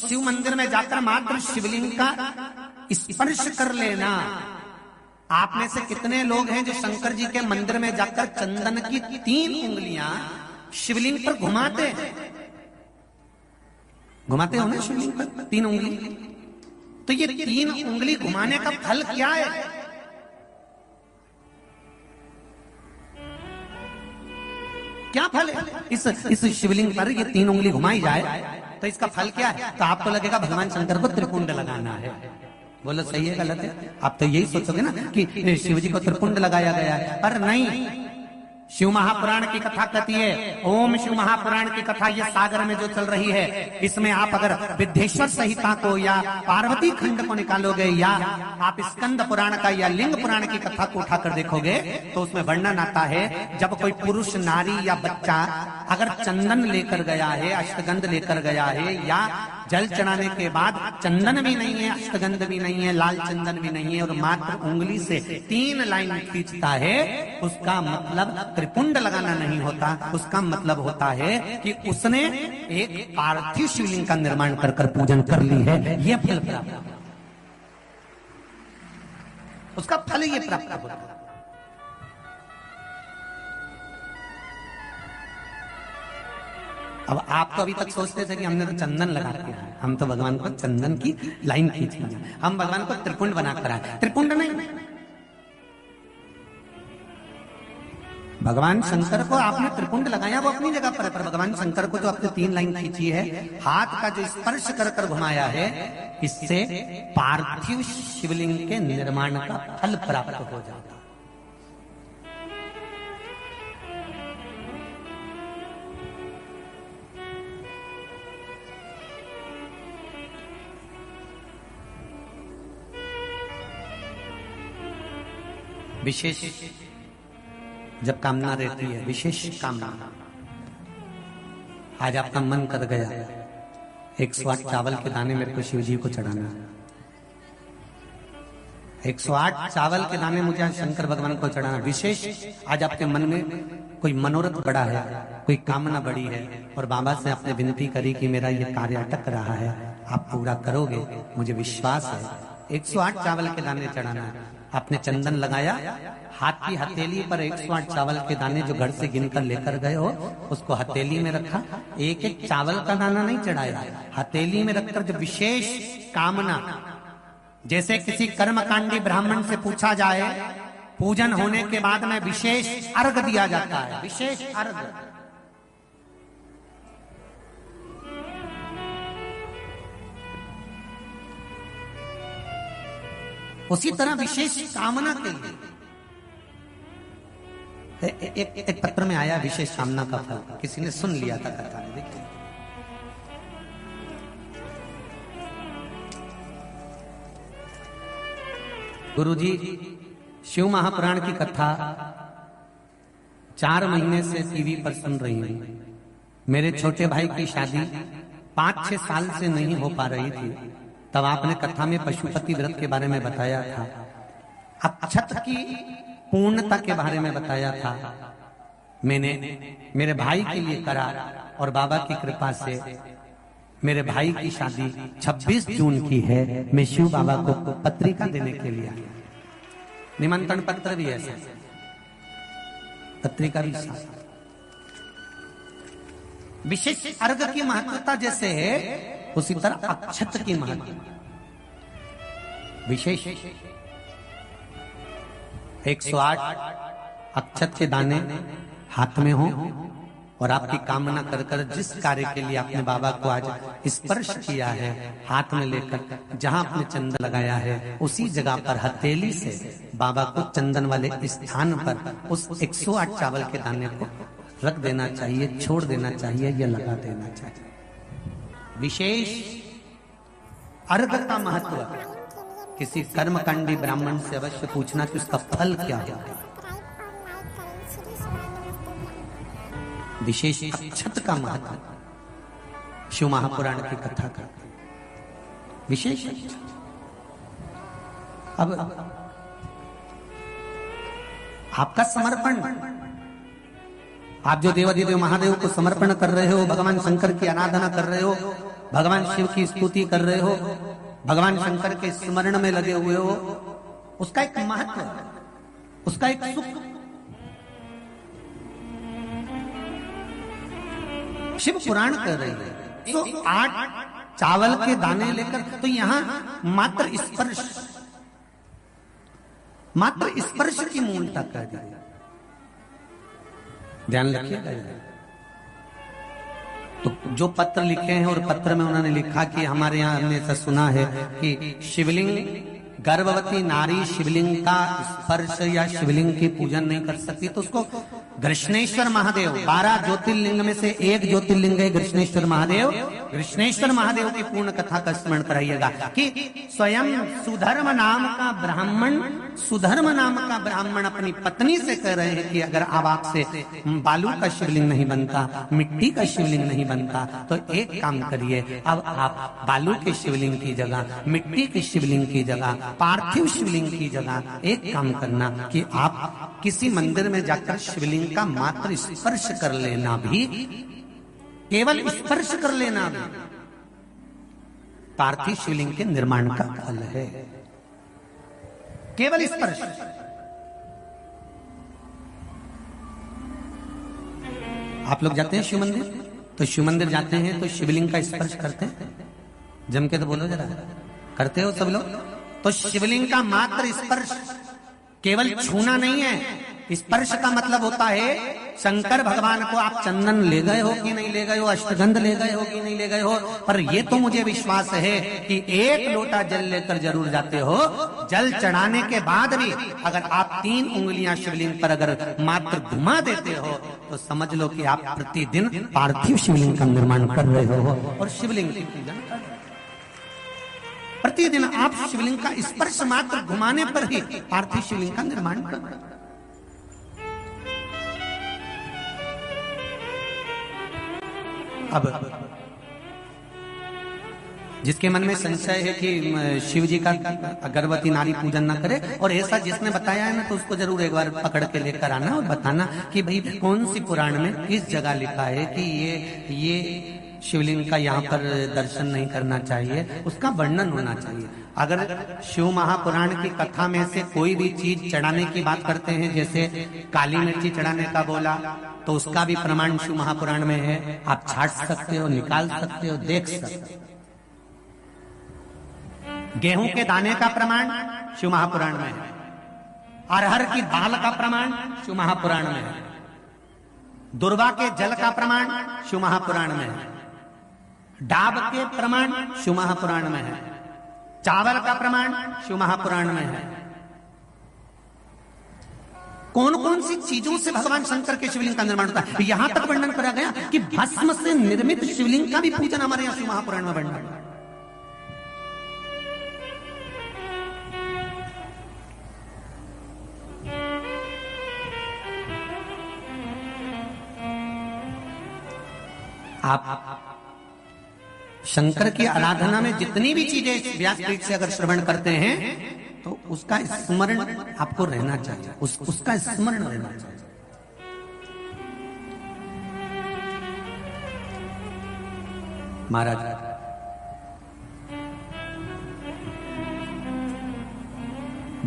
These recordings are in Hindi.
शिव मंदिर में जाकर मात्र शिवलिंग का स्पर्श कर लेना। आप में से कितने लोग हैं जो शंकर जी के मंदिर में जाकर चंदन की 3 उंगलियां शिवलिंग पर घुमाते हैं? घुमाते हो ना शिवलिंग पर 3 उंगली? तो ये 3 उंगली घुमाने का फल क्या है? क्या फल है? इस शिवलिंग पर ये 3 उंगली घुमाई जाए तो इसका फल क्या है? तो आपको लगेगा भगवान शंकर को त्रिपुंड लगाना है। बोलो सही है गलत है? आप तो यही सोचोगे ना कि शिव जी को त्रिपुंड लगाया गया है, पर नहीं। शिव महापुराण की कथा कहती है, ओम शिव महापुराण की कथा ये सागर में जो चल रही है, इसमें आप अगर विद्धेश्वर संहिता को या पार्वती खंड को निकालोगे या आप स्कंद पुराण का या लिंग पुराण की कथा को उठाकर देखोगे तो उसमें वर्णन आता है जब कोई पुरुष, नारी या बच्चा अगर चंदन लेकर गया है, अष्टगंध लेकर गया है या जल चढ़ाने के बाद चंदन भी नहीं है, अष्टगंध भी नहीं है, लाल चंदन भी नहीं है और मात्र उंगली से 3 लाइन खींचता है, उसका मतलब त्रिपुंड लगाना नहीं होता। उसका मतलब होता है कि उसने एक पार्थिव शिवलिंग का निर्माण कर पूजन कर ली है। यह फल प्राप्त, उसका फल ये प्राप्त होता है। अब आप तो अभी तक सोचते थे कि हमने तो चंदन लगा दिया है, हम तो भगवान को चंदन की लाइन खींच ली, हम भगवान को त्रिपुंड बनाकर आए। त्रिपुंड नहीं, भगवान शंकर को आपने त्रिपुंड लगाया वो अपनी जगह पर भगवान शंकर को जो आपने 3 लाइन खींची है, हाथ का जो स्पर्श कर घुमाया है, इससे पार्थिव शिवलिंग के निर्माण का फल प्राप्त हो जाता। विशेष जब कामना रहती है, विशेष कामना, आज आपका मन कर गया 108 चावल के दाने मेरे को शिव जी को चढ़ाना, 108 चावल के दाने मुझे आज शंकर भगवान को चढ़ाना। विशेष आज आपके मन में कोई मनोरथ बड़ा है, कोई कामना बड़ी है और बाबा से आपने विनती करी कि मेरा ये कार्य अटक रहा है, आप पूरा करोगे, मुझे विश्वास है। 108 चावल के दाने चढ़ाना है। आपने चंदन लगाया, हाथ की हथेली पर 108 चावल के दाने जो घर से गिनकर लेकर गए हो उसको हथेली में रखा। एक एक चावल का दाना नहीं चढ़ाया, हथेली में रखकर जो विशेष कामना, जैसे किसी कर्मकांडी ब्राह्मण से पूछा जाए पूजन होने के बाद में विशेष अर्घ दिया जाता है, विशेष अर्घ, उसी तरह विशेष कामना के लिए एक पत्र में आया विशेष कामना का फल, किसी ने सुन लिया था कथा में। देखिए गुरुजी शिव महापुराण की कथा 4 महीने से टीवी पर सुन रही हूं। मेरे छोटे भाई की शादी 5-6 साल से नहीं हो पा रही थी, तब आपने कथा में पशुपति व्रत के बारे में बताया था, अक्षत की पूर्णता के बारे में बताया था। मैंने मेरे भाई के लिए करा और बाबा की कृपा से मेरे भाई की शादी 26 जून की है। मैं शिव बाबा को पत्रिका देने के लिए आया, निमंत्रण पत्र भी है, पत्रिका भी साथ। विशेष अर्घ की महत्वता जैसे है उसी तरह अक्षत की महत्व विशेष। 108 अक्षत के दाने हाथ में हो और आपकी कामना कर कर जिस कार्य के लिए आपने बाबा को आज स्पर्श किया है, हाथ में लेकर जहां आपने चंदन लगाया है उसी जगह पर हथेली से बाबा को चंदन वाले स्थान पर उस 108 चावल के दाने को रख देना चाहिए, छोड़ देना चाहिए या लगा देना चाहिए। विशेष अर्घ का महत्व किसी कर्मकांडी ब्राह्मण से अवश्य पूछना कि उसका फल क्या है। विशेष अक्षत का महत्व शिव महापुराण की कथा का विशेष। अब आपका समर्पण, आप जो देवाधिदेव महादेव को समर्पण कर रहे हो, भगवान शंकर की आराधना कर रहे हो, भगवान शिव की स्तुति कर रहे हो, भगवान शंकर के स्मरण में लगे हुए हो, उसका एक महत्व, उसका एक सुख। शिव पुराण कर रहे हैं 108 चावल के दाने लेकर, तो यहां मात्र स्पर्श की मूलता कर दी। ध्यान रखिएगा। तो जो पत्र लिखे हैं और पत्र में उन्होंने लिखा कि हमारे यहाँ हमने ऐसा सुना है कि शिवलिंग, गर्भवती नारी शिवलिंग का स्पर्श या शिवलिंग की पूजन नहीं कर सकती, तो उसको कृष्णेश्वर महादेव, 12 ज्योतिर्लिंग में से एक ज्योतिर्लिंग है कृष्णेश्वर महादेव। कृष्णेश्वर महादेव की पूर्ण कथा का स्मरण कराइएगा कि स्वयं सुधर्म नाम का ब्राह्मण अपनी पत्नी से कह रहे हैं कि अगर अब आपसे बालू का शिवलिंग नहीं बनता, मिट्टी का शिवलिंग नहीं बनता, तो एक काम करिए, अब आप बालू के शिवलिंग की जगह, मिट्टी के शिवलिंग की जगह, पार्थिव शिवलिंग की जगह एक काम करना कि आप किसी मंदिर में जाकर शिवलिंग का मात्र स्पर्श कर लेना, भी केवल स्पर्श कर लेना भी पार्थिव शिवलिंग के निर्माण का फल है। केवल स्पर्श। आप लोग जाते हैं शिव मंदिर, तो शिव मंदिर जाते हैं तो शिवलिंग का स्पर्श करते हैं? जम के तो बोलो जरा, करते हो सब लोग? तो शिवलिंग का मात्र स्पर्श, केवल छूना नहीं है। स्पर्श का मतलब होता है शंकर भगवान को आप चंदन ले गए हो कि नहीं ले गए हो, अष्टगंध ले गए हो कि नहीं ले गए हो, पर ये तो मुझे विश्वास है कि एक लोटा जल लेकर जरूर जाते हो। जल चढ़ाने के बाद भी अगर आप 3 उंगलियां शिवलिंग पर अगर मात्र घुमा देते हो, तो समझ लो कि आप प्रतिदिन पार्थिव शिवलिंग का निर्माण कर रहे हो और शिवलिंग की पूजन कर रहे हो। प्रतिदिन आप शिवलिंग का स्पर्श मात्र घुमाने पर ही पार्थिव शिवलिंग का निर्माण कर रहे हो। अब जिसके मन में संशय है कि शिव जी का गर्भवती नारी पूजन ना करे, और ऐसा जिसने बताया है ना, तो उसको जरूर एक बार पकड़ के लेकर आना और बताना कि भाई कौन सी पुराण में किस जगह लिखा है कि ये शिवलिंग का यहाँ पर दर्शन नहीं करना चाहिए, उसका वर्णन होना चाहिए। अगर शिव महापुराण की कथा में से कोई भी चीज चढ़ाने की बात करते हैं, जैसे काली मिर्ची चढ़ाने का बोला, तो उसका भी प्रमाण शिव महापुराण में है। आप छाट सकते हो, निकाल सकते हो, देख सकते हो। गेहूं के दाने का प्रमाण शिव महापुराण में है। अरहर की दाल का प्रमाण शिव महापुराण में है। दुर्वा के जल का प्रमाण शिव महापुराण में है। डाब के प्रमाण शिव महापुराण में है। चावल का प्रमाण शिव महापुराण में है। कौन कौन सी चीजों से भगवान शंकर के शिवलिंग का निर्माण होता है, यहां तक वर्णन करा गया कि भस्म से निर्मित शिवलिंग का भी पूजन हमारे यहां शिव महापुराण में वर्णन। आप शंकर की आराधना में जितनी भी चीजें व्यासपीठ से अगर श्रवण करते हैं, तो उसका स्मरण आपको रहना चाहिए, उसका स्मरण रहना चाहिए। महाराज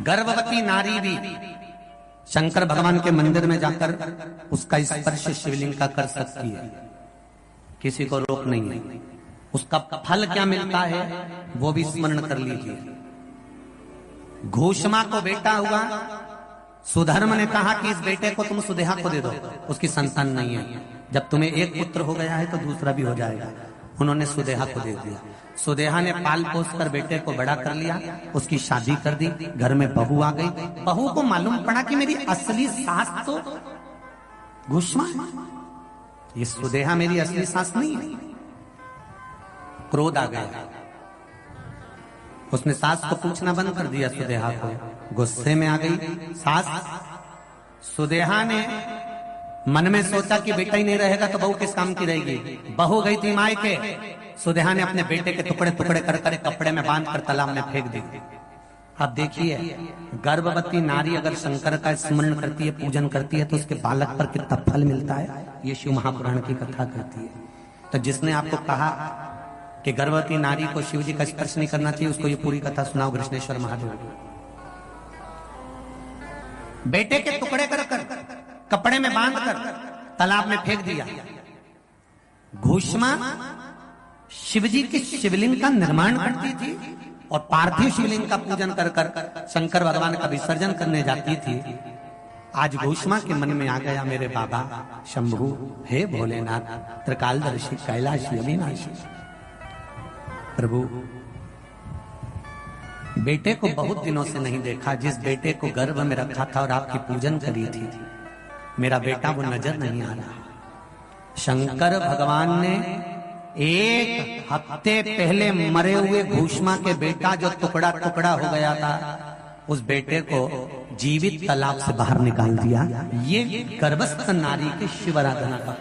गर्भवती नारी भी शंकर भगवान के मंदिर में जाकर उसका स्पर्श शिवलिंग का कर सकती है, किसी को रोक नहीं है। उसका फल क्या मिलता है वो भी स्मरण कर लीजिए। घोषमा को बेटा हुआ, सुधर्म ने कहा कि इस बेटे को तुम सुदेहा को दे दो, उसकी संतान नहीं है। जब तुम्हें एक पुत्र हो गया है तो दूसरा भी हो जाएगा। उन्होंने सुदेहा को दे दिया। सुदेहा ने पाल पोस कर बेटे को बड़ा कर लिया, उसकी शादी कर दी, घर में बहू आ गई। बहू को मालूम पड़ा कि मेरी असली सास तो घोषमा है, ये सुदेहा मेरी असली सास नहीं है। क्रोध आ गया, उसने सास को पूछना बंद कर दिया सुदेहा को। गुस्से में आ गई सास। सुदेहा ने मन में सोचा कि बेटा ही नहीं रहेगा तो बहू किस काम की रहेगी। बहू गई थी मायके। सुदेहा ने अपने बेटे के टुकड़े टुकड़े कर कर कपड़े में बांध कर तालाब में फेंक दी। अब देखिए, गर्भवती नारी अगर शंकर का स्मरण करती है, पूजन करती है, तो उसके बालक पर कितना फल मिलता है, ये शिव महापुराण की कथा कहती है। तो जिसने आपको कहा कि गर्भवती नारी को शिव जी का स्पर्श नहीं करना चाहिए, उसको ये पूरी कथा सुनाओ कृष्णेश्वर महादेव। बेटे के टुकड़े कर कपड़े में बांध कर तालाब में फेंक दिया। घूष्मा शिवजी के शिवलिंग का निर्माण करती थी और पार्थिव शिवलिंग का पूजन कर कर शंकर भगवान का विसर्जन करने जाती थी। आज घूष्मा के मन में आ गया, मेरे बाबा शंभु, हे भोलेनाथ, त्रिकालदर्शी, कैलाशी, अविनाशी प्रभु, बेटे को बहुत दिनों से नहीं देखा। जिस बेटे को गर्भ में रखा था और आपकी पूजन करी थी, मेरा बेटा वो नजर नहीं आ रहा। शंकर भगवान ने एक हफ्ते पहले मरे हुए घूष्मा के बेटा जो टुकड़ा टुकड़ा हो गया था, उस बेटे को जीवित तालाब से बाहर निकाल दिया। ये गर्भस्थ नारी की शिव आराधना का